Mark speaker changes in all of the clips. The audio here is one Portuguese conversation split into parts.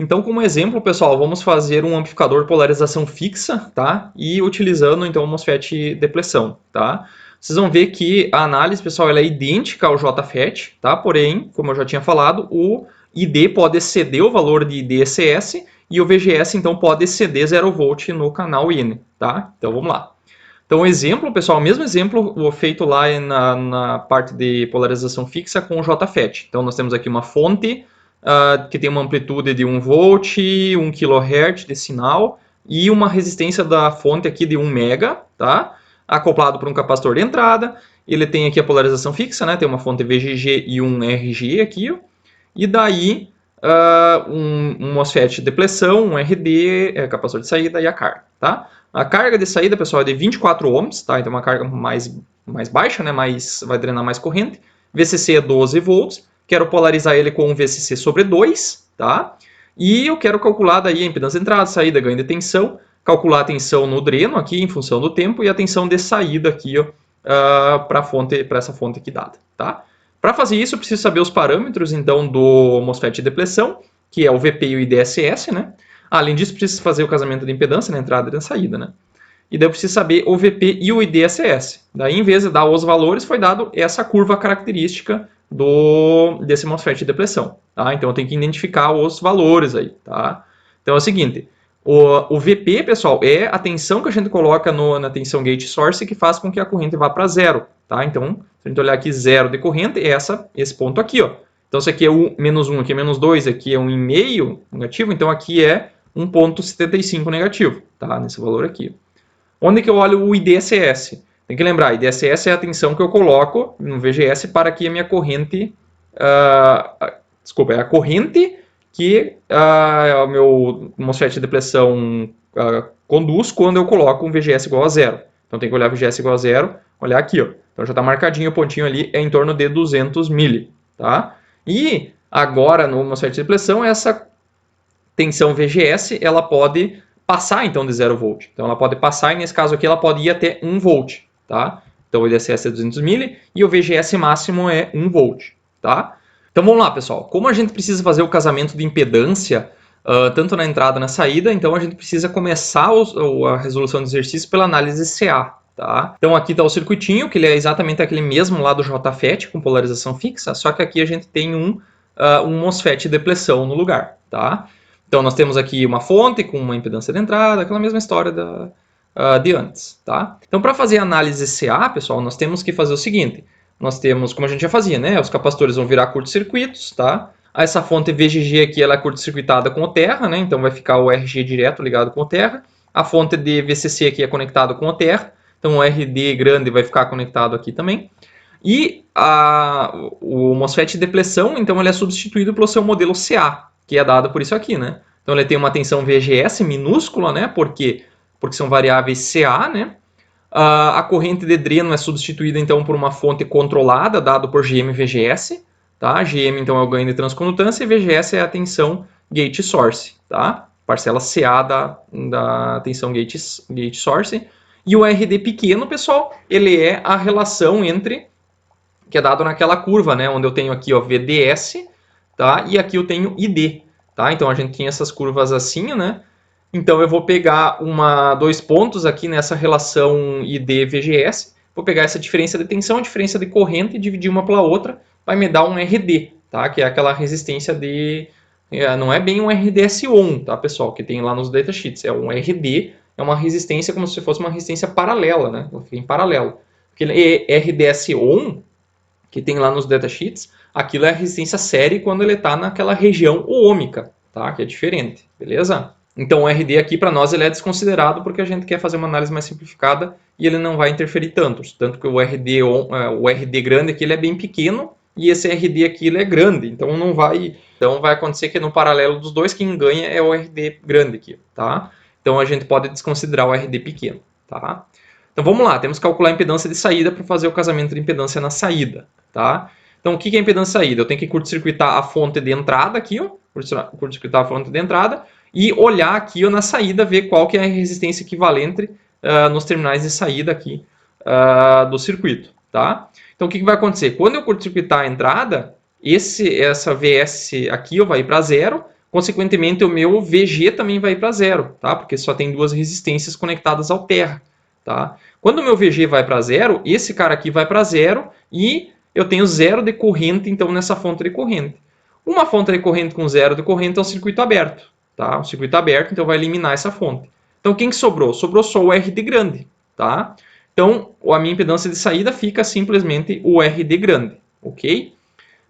Speaker 1: Então, como exemplo, pessoal, vamos fazer um amplificador polarização fixa, tá? E utilizando, então, o MOSFET depleção, tá? Vocês vão ver que a análise, pessoal, ela é idêntica ao JFET, tá? Porém, como eu já tinha falado, o ID pode exceder o valor de IDSS e o VGS, então, pode exceder 0 volt no canal IN, tá? Então, vamos lá. Então, o exemplo, pessoal, o mesmo exemplo feito lá na parte de polarização fixa com o JFET. Então, nós temos aqui uma fonte que tem uma amplitude de 1 volt, 1 kHz de sinal e uma resistência da fonte aqui de 1 mega, tá? Acoplado por um capacitor de entrada. Ele tem aqui a polarização fixa, né? Tem uma fonte VGG e um RG aqui, ó. E daí um MOSFET de depleção, um RD, capacitor de saída e a carga, tá? A carga de saída, pessoal, é de 24 ohms, tá? Então, uma carga mais baixa, né? Vai drenar mais corrente. VCC é 12 volts. Quero polarizar ele com um VCC sobre 2, tá? E eu quero calcular daí a impedância de entrada, saída, ganho de tensão. Calcular a tensão no dreno aqui, em função do tempo. E a tensão de saída aqui, ó, para essa fonte aqui dada, tá? Para fazer isso, eu preciso saber os parâmetros, então, do MOSFET de depleção, que é o VP e o IDSS, né? Além disso, preciso fazer o casamento de impedância na entrada e na saída, né? E daí eu preciso saber o VP e o IDSS. Daí, em vez de dar os valores, foi dado essa curva característica desse MOSFET de depleção, tá? Então, eu tenho que identificar os valores aí, tá? Então, é o seguinte, o VP, pessoal, é a tensão que a gente coloca na tensão gate source que faz com que a corrente vá para zero, tá? Então, se a gente olhar aqui, zero de corrente, é esse ponto aqui, ó. Então, isso aqui é menos 1, aqui é menos 2, aqui é 1,5 negativo, então aqui é 1,75 negativo, tá? Nesse valor aqui. Onde que eu olho o IDSS? Tem que lembrar, IDSS é a tensão que eu coloco no VGS para que a minha corrente... desculpa, é a corrente que o meu MOSFET de depleção conduz quando eu coloco um VGS igual a zero. Então, tem que olhar VGS igual a zero, olhar aqui, ó. Então, já está marcadinho o pontinho ali, é em torno de 200 mili, tá? E agora, no MOSFET de depleção, essa tensão VGS, ela pode passar, então, de 0 volt. Então, ela pode passar, e nesse caso aqui, ela pode ir até 1 volt, tá? Então, o IDSS é 200 mili e o VGS máximo é 1 volt, tá? Então, vamos lá, pessoal. Como a gente precisa fazer o casamento de impedância, tanto na entrada e na saída, então a gente precisa começar a resolução do exercício pela análise CA, tá? Então, aqui está o circuitinho, que ele é exatamente aquele mesmo lá do JFET, com polarização fixa, só que aqui a gente tem um MOSFET de depleção no lugar, tá? Então, nós temos aqui uma fonte com uma impedância de entrada, aquela mesma história de antes, tá? Então, para fazer a análise CA, pessoal, nós temos que fazer o seguinte. Nós temos, como a gente já fazia, né? Os capacitores vão virar curto-circuitos, tá? Essa fonte VGG aqui, ela é curto-circuitada com o terra, né? Então, vai ficar o RG direto ligado com o terra. A fonte de VCC aqui é conectada com o terra. Então, o RD grande vai ficar conectado aqui também. E o MOSFET de depleção, então, ele é substituído pelo seu modelo CA, que é dado por isso aqui, né? Então, ele tem uma tensão VGS minúscula, né? Porque são variáveis CA, né? A corrente de dreno é substituída, então, por uma fonte controlada, dado por GM-VGS. Tá? GM, então, é o ganho de transcondutância e VGS é a tensão gate source. Tá? Parcela CA da tensão gate source. E o RD pequeno, pessoal, ele é a relação entre, que é dado naquela curva, né? Onde eu tenho aqui, ó, VDS, tá? E aqui eu tenho ID. Tá? Então, a gente tem essas curvas assim, né? Então, eu vou pegar dois pontos aqui nessa relação ID-VGS, vou pegar essa diferença de tensão, a diferença de corrente e dividir uma pela outra, vai me dar um RD, tá? Que é aquela resistência de... não é bem um RDS-ON, tá, pessoal? Que tem lá nos datasheets. É um RD, é uma resistência como se fosse uma resistência paralela, né? Ela fica em paralelo. Aquele RDS-ON, que tem lá nos datasheets, aquilo é a resistência série quando ele está naquela região ohmica, tá? Que é diferente, beleza? Então, o RD aqui, para nós, ele é desconsiderado porque a gente quer fazer uma análise mais simplificada e ele não vai interferir tanto. Tanto que o RD grande aqui ele é bem pequeno e esse RD aqui ele é grande. Então, não vai... Então, vai acontecer que no paralelo dos dois, quem ganha é o RD grande aqui, tá? Então, a gente pode desconsiderar o RD pequeno, tá? Então, vamos lá. Temos que calcular a impedância de saída para fazer o casamento de impedância na saída, tá? Então, o que é impedância de saída? Eu tenho que curto-circuitar a fonte de entrada aqui, ó. Curto-circuitar a fonte de entrada e olhar aqui, ó, na saída, ver qual que é a resistência equivalente nos terminais de saída aqui do circuito, tá? Então, o que vai acontecer? Quando eu curto-circuitar a entrada, essa VS aqui ó, vai para zero, consequentemente o meu VG também vai para zero, tá? Porque só tem duas resistências conectadas ao terra, tá? Quando o meu VG vai para zero, esse cara aqui vai para zero e eu tenho zero de corrente, então, nessa fonte de corrente. Uma fonte de corrente com zero de corrente é um circuito aberto, tá? Um circuito aberto, então vai eliminar essa fonte. Então, quem que sobrou? Sobrou só o RD grande, tá? Então, a minha impedância de saída fica simplesmente o RD grande, ok?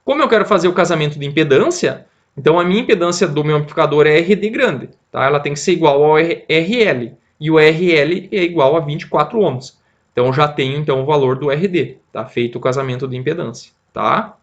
Speaker 1: Como eu quero fazer o casamento de impedância, então a minha impedância do meu amplificador é RD grande, tá? Ela tem que ser igual ao RL, e o RL é igual a 24 ohms. Então, eu já tenho então, o valor do RD, tá? Feito o casamento de impedância, tá?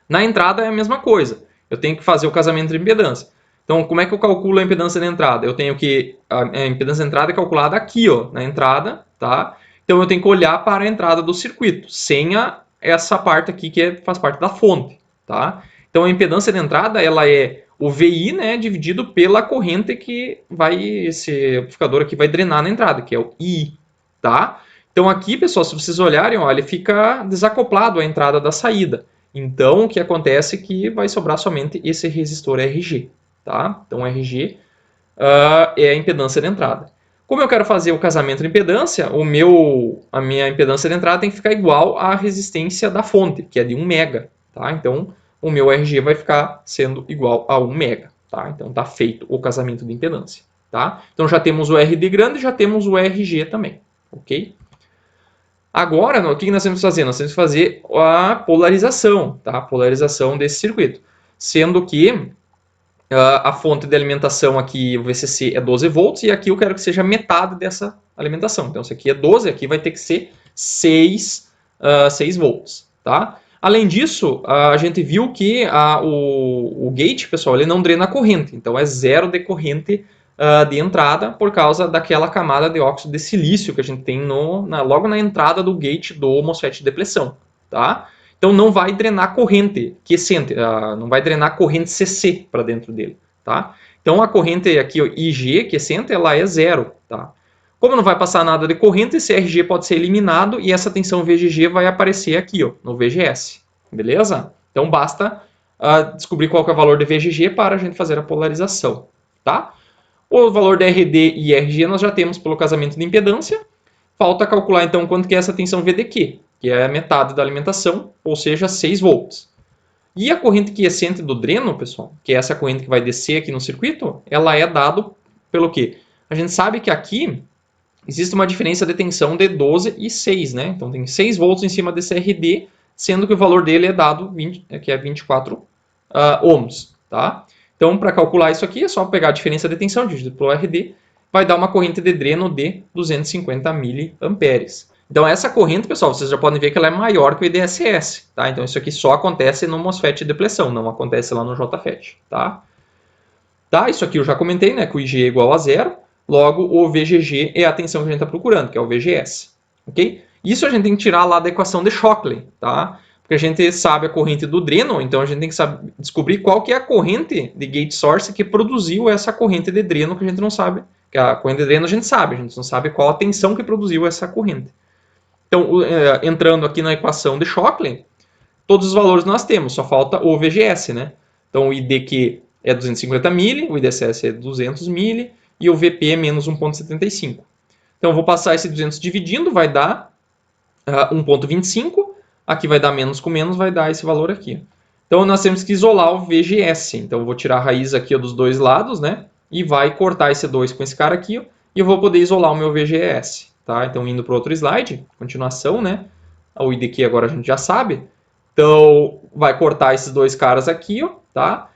Speaker 1: Na entrada é a mesma coisa. Eu tenho que fazer o casamento de impedância. Então, como é que eu calculo a impedância de entrada? Eu tenho que... A impedância de entrada é calculada aqui, ó, na entrada, tá? Então, eu tenho que olhar para a entrada do circuito, sem essa parte aqui que faz parte da fonte, tá? Então, a impedância de entrada, ela é o VI, né, dividido pela corrente que vai... Esse amplificador aqui vai drenar na entrada, que é o I, tá? Então, aqui, pessoal, se vocês olharem, ó, ele fica desacoplado à entrada da saída. Então, o que acontece é que vai sobrar somente esse resistor RG, tá? Então, RG é a impedância de entrada. Como eu quero fazer o casamento de impedância, a minha impedância de entrada tem que ficar igual à resistência da fonte, que é de 1 mega, tá? Então, o meu RG vai ficar sendo igual a 1 mega, tá? Então, está feito o casamento de impedância, tá? Então, já temos o RD grande e já temos o RG também, ok? Agora, o que nós temos que fazer? Nós temos que fazer a polarização, tá? A polarização desse circuito. Sendo que a fonte de alimentação aqui, o VCC, é 12 volts, e aqui eu quero que seja metade dessa alimentação. Então, se aqui é 12, aqui vai ter que ser 6 volts, tá? Além disso, a gente viu que o gate, pessoal, ele não drena a corrente. Então, é zero de corrente de entrada por causa daquela camada de óxido de silício que a gente tem logo na entrada do gate do MOSFET de depressão, tá? Então não vai drenar corrente quiescente, não vai drenar corrente CC para dentro dele, tá? Então a corrente aqui, ó, IG quiescente, ela é zero, tá? Como não vai passar nada de corrente, esse RG pode ser eliminado e essa tensão VGG vai aparecer aqui, ó, no VGS, beleza? Então basta descobrir qual que é o valor de VGG para a gente fazer a polarização, tá? O valor de RD e RG nós já temos pelo casamento de impedância. Falta calcular então quanto que é essa tensão VDQ, que é a metade da alimentação, ou seja, 6 volts. E a corrente quiescente do dreno, pessoal, que é essa corrente que vai descer aqui no circuito, ela é dado pelo quê? A gente sabe que aqui existe uma diferença de tensão de 12 e 6, né? Então tem 6 volts em cima desse RD, sendo que o valor dele é dado, que é 24 ohms, tá? Então, para calcular isso aqui, é só pegar a diferença de tensão dividido pelo RD, vai dar uma corrente de dreno de 250 miliamperes. Então, essa corrente, pessoal, vocês já podem ver que ela é maior que o IDSS, tá? Então, isso aqui só acontece no MOSFET de depressão, não acontece lá no JFET, tá? Tá, isso aqui eu já comentei, né? Que o IG é igual a zero, logo o VGG é a tensão que a gente está procurando, que é o VGS, ok? Isso a gente tem que tirar lá da equação de Shockley, tá? Porque a gente sabe a corrente do dreno, então a gente tem que descobrir qual que é a corrente de gate source que produziu essa corrente de dreno que a gente não sabe. Que a corrente de dreno a gente não sabe qual a tensão que produziu essa corrente. Então, entrando aqui na equação de Shockley, todos os valores nós temos, só falta o VGS, né? Então, o IDQ é 250 mili, o IDSS é 200 mili e o VP é menos 1,75. Então, eu vou passar esse 200 dividindo, vai dar 1,25. Aqui vai dar menos com menos, vai dar esse valor aqui. Então, nós temos que isolar o VGS. Então, eu vou tirar a raiz aqui dos dois lados, né? E vai cortar esse 2 com esse cara aqui, ó, e eu vou poder isolar o meu VGS, tá? Então, indo para outro slide, continuação, né? O IDQ agora a gente já sabe. Então, vai cortar esses dois caras aqui, ó, tá?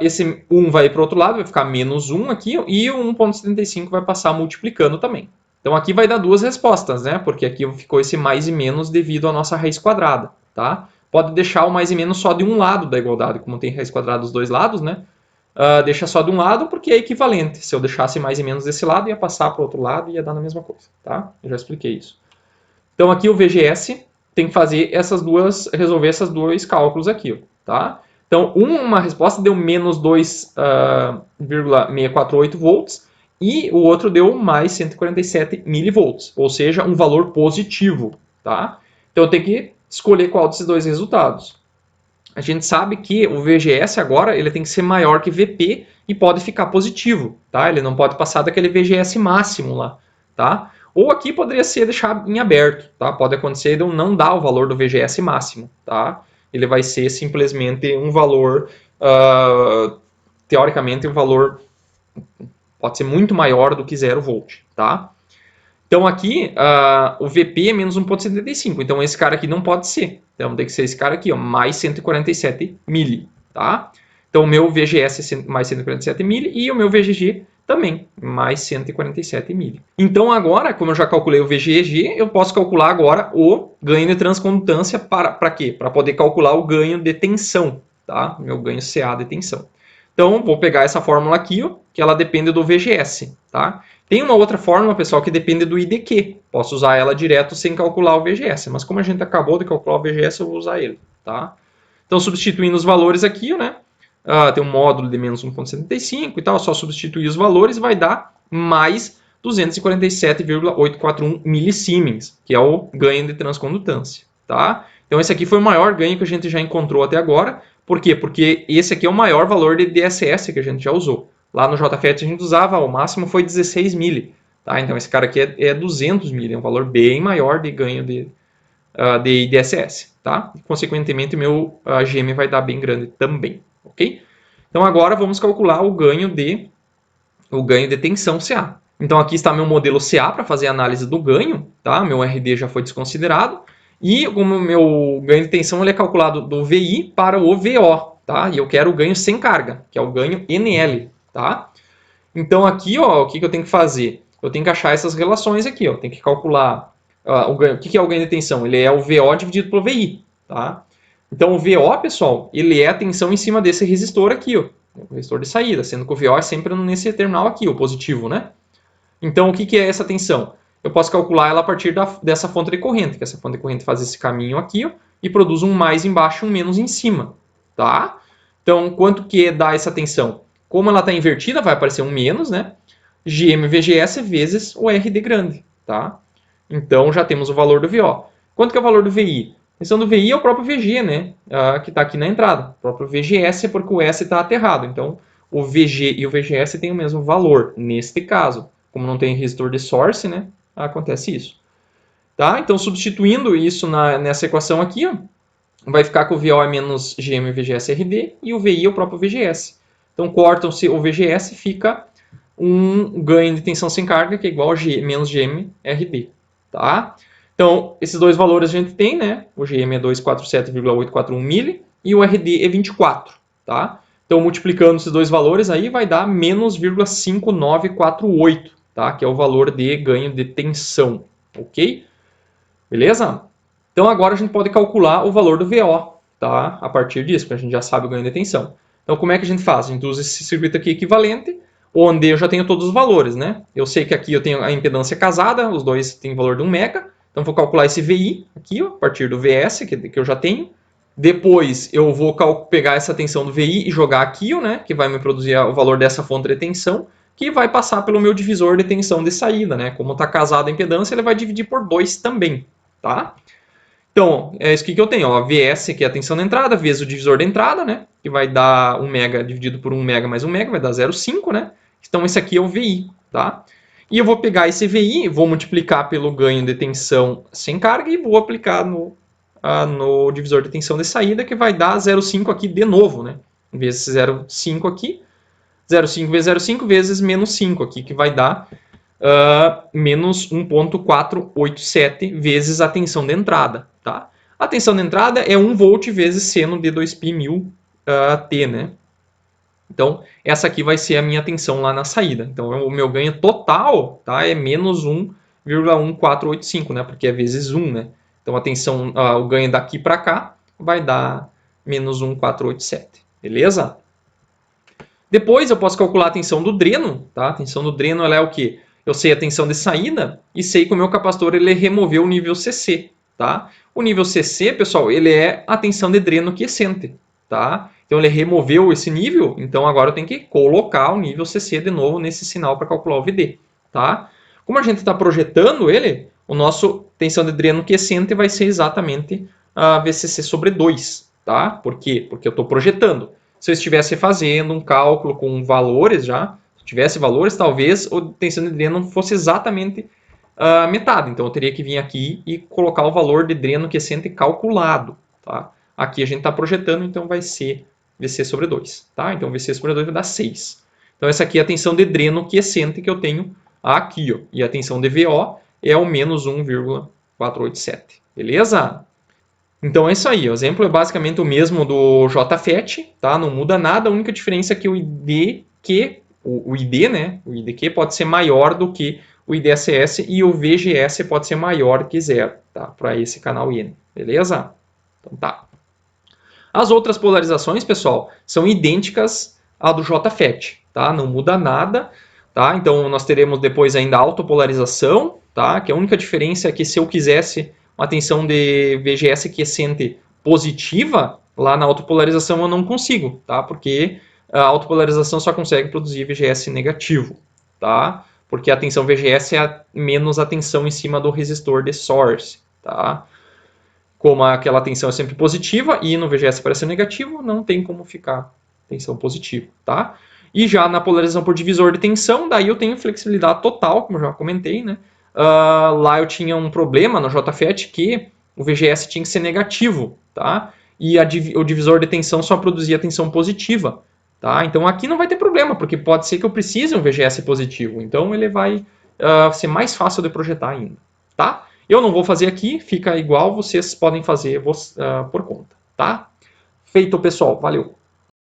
Speaker 1: Esse 1 vai para o outro lado, vai ficar menos 1 aqui, ó, e o 1,75 vai passar multiplicando também. Então aqui vai dar duas respostas, né? Porque aqui ficou esse mais e menos devido à nossa raiz quadrada, tá? Pode deixar o mais e menos só de um lado da igualdade, como tem raiz quadrada dos dois lados, né? Deixa só de um lado porque é equivalente. Se eu deixasse mais e menos desse lado, ia passar para o outro lado e ia dar na mesma coisa, tá? Eu já expliquei isso. Então aqui o VGS tem que fazer resolver esses dois cálculos aqui, ó, tá? Então uma resposta deu menos 2,648 volts, e o outro deu mais 147 milivolts, ou seja, um valor positivo, tá? Então eu tenho que escolher qual desses dois resultados. a gente sabe que o VGS agora ele tem que ser maior que VP e pode ficar positivo, tá? Ele não pode passar daquele VGS máximo lá, tá? Ou aqui poderia ser deixar em aberto, tá? Pode acontecer de eu não dar o valor do VGS máximo, tá? Ele vai ser simplesmente um valor, teoricamente um valor pode ser muito maior do que 0 volt, tá? Então aqui o VP é menos 1,75, então esse cara aqui não pode ser. Então tem que ser esse cara aqui, ó, mais 147 mili, tá? Então o meu VGS é mais 147 mili e o meu VGG também, mais 147 mili. Então agora, como eu já calculei o VGG, eu posso calcular agora o ganho de transcondutância para quê? Para poder calcular o ganho de tensão, tá? Meu ganho CA de tensão. Então vou pegar essa fórmula aqui, ó, que ela depende do VGS, tá? Tem uma outra fórmula, pessoal, que depende do IDQ. Posso usar ela direto sem calcular o VGS, mas como a gente acabou de calcular o VGS, eu vou usar ele, tá? Então, substituindo os valores aqui, né? Tem um módulo de menos 1,75 e tal, só substituir os valores vai dar mais 247,841 milisiemens, que é o ganho de transcondutância, tá? Então, esse aqui foi o maior ganho que a gente já encontrou até agora. Por quê? Porque esse aqui é o maior valor de DSS que a gente já usou. Lá no JFET a gente usava, o máximo foi 16 mili. Tá? Então esse cara aqui é 200 mili, é um valor bem maior de ganho de IDSS. Tá? E, consequentemente, meu GM vai dar bem grande também. Ok? Então agora vamos calcular o ganho de tensão CA. Então aqui está meu modelo CA para fazer a análise do ganho. Tá? Meu RD já foi desconsiderado. E o meu ganho de tensão ele é calculado do VI para o VO. Tá? E eu quero o ganho sem carga, que é o ganho NL. Tá? Então aqui, ó, o que eu tenho que fazer? Eu tenho que achar essas relações aqui, ó. Tem que calcular o ganho. O que é o ganho de tensão? Ele é o VO dividido pelo VI, tá? Então o VO, pessoal, ele é a tensão em cima desse resistor aqui, ó, o resistor de saída, sendo que o VO é sempre nesse terminal aqui, o positivo, né? Então o que é essa tensão? Eu posso calcular ela a partir dessa fonte de corrente, que essa fonte de corrente faz esse caminho aqui, ó, e produz um mais embaixo e um menos em cima, tá? Então quanto que dá essa tensão? Como ela está invertida, vai aparecer um menos, né? GM-VGS vezes o RD grande, tá? Então já temos o valor do VO. Quanto que é o valor do VI? A tensão do VI é o próprio VG, né? Que está aqui na entrada. O próprio VGS é porque o S está aterrado. Então o VG e o VGS têm o mesmo valor, neste caso. Como não tem resistor de source, né? Acontece isso. Tá? Então substituindo isso nessa equação aqui, ó, vai ficar que o VO é menos GM-VGS-RD e o VI é o próprio VGS. Então cortam-se o VGS e fica um ganho de tensão sem carga que é igual a menos GM-RD. Tá? Então esses dois valores a gente tem, né? O GM é 247,841 mili e o RD é 24. Tá? Então multiplicando esses dois valores aí vai dar menos 0,5948, tá? Que é o valor de ganho de tensão. Ok? Beleza? Então agora a gente pode calcular o valor do VO, tá? A partir disso, porque a gente já sabe o ganho de tensão. Então como é que a gente faz? A gente usa esse circuito aqui equivalente, onde eu já tenho todos os valores, né? Eu sei que aqui eu tenho a impedância casada, os dois têm valor de 1 mega. Então vou calcular esse VI aqui, ó, a partir do VS, que eu já tenho. Depois eu vou pegar essa tensão do VI e jogar aqui, ó, né? Que vai me produzir o valor dessa fonte de tensão, que vai passar pelo meu divisor de tensão de saída, né? Como está casada a impedância, ele vai dividir por 2 também, tá? Então, é isso que eu tenho, ó, a VS, que é a tensão da entrada, vezes o divisor da entrada, né? Que vai dar 1 mega dividido por 1 mega mais 1 mega, vai dar 0,5, né? Então, esse aqui é o VI, tá? E eu vou pegar esse VI, vou multiplicar pelo ganho de tensão sem carga e vou aplicar no divisor de tensão de saída, que vai dar 0,5 aqui de novo, né? Vezes 0,5 aqui, 0,5 vezes 0,5 vezes menos 5 aqui, que vai dar menos 1,487 vezes a tensão de entrada. Tá? A tensão de entrada é 1 volt vezes seno de 2π1000 T, né? Então, essa aqui vai ser a minha tensão lá na saída. Então, o meu ganho total, tá, é menos 1,1485, né? Porque é vezes 1, né? Então, a tensão, o ganho daqui para cá vai dar menos 1,487. Beleza? Depois, eu posso calcular a tensão do dreno. Tá? A tensão do dreno ela é o quê? Eu sei a tensão de saída e sei que o meu capacitor ele removeu o nível CC. Tá? O nível CC, pessoal, ele é a tensão de dreno quiescente. Tá? Então ele removeu esse nível, então agora eu tenho que colocar o nível CC de novo nesse sinal para calcular o VD. Tá? Como a gente está projetando ele, o nosso tensão de dreno quiescente vai ser exatamente a VCC sobre 2. tá? Por quê? Porque eu estou projetando. Se eu estivesse fazendo um cálculo com valores já, se tivesse valores, talvez a tensão de dreno fosse exatamente metade. Então eu teria que vir aqui e colocar o valor de dreno quiescente calculado, tá? Aqui a gente está projetando, então vai ser VC sobre 2, tá? Então VC sobre 2 vai dar 6. Então essa aqui é a tensão de dreno quiescente que eu tenho aqui, ó. E a tensão de VO é o menos 1,487, beleza? Então é isso aí, o exemplo é basicamente o mesmo do JFET, tá? Não muda nada, a única diferença é que o ID, né? O IDQ pode ser maior do que o IDSS e o VGS pode ser maior que 0, tá? Para esse canal N, beleza? Então tá. As outras polarizações, pessoal, são idênticas à do JFET, tá? Não muda nada, tá? Então nós teremos depois ainda a autopolarização, tá? Que a única diferença é que se eu quisesse uma tensão de VGS quiescente positiva, lá na autopolarização eu não consigo, tá? Porque a autopolarização só consegue produzir VGS negativo, tá? Porque a tensão VGS é menos a tensão em cima do resistor de source, tá? Como aquela tensão é sempre positiva e no VGS aparece negativo, não tem como ficar tensão positiva, tá? E já na polarização por divisor de tensão, daí eu tenho flexibilidade total, como eu já comentei, né? Lá eu tinha um problema no JFET que o VGS tinha que ser negativo, tá? E o divisor de tensão só produzia tensão positiva, tá? Então aqui não vai ter problema, porque pode ser que eu precise um VGS positivo, então ele vai ser mais fácil de projetar ainda, tá? Eu não vou fazer aqui, fica igual, vocês podem fazer por conta, tá? Feito, pessoal. Valeu!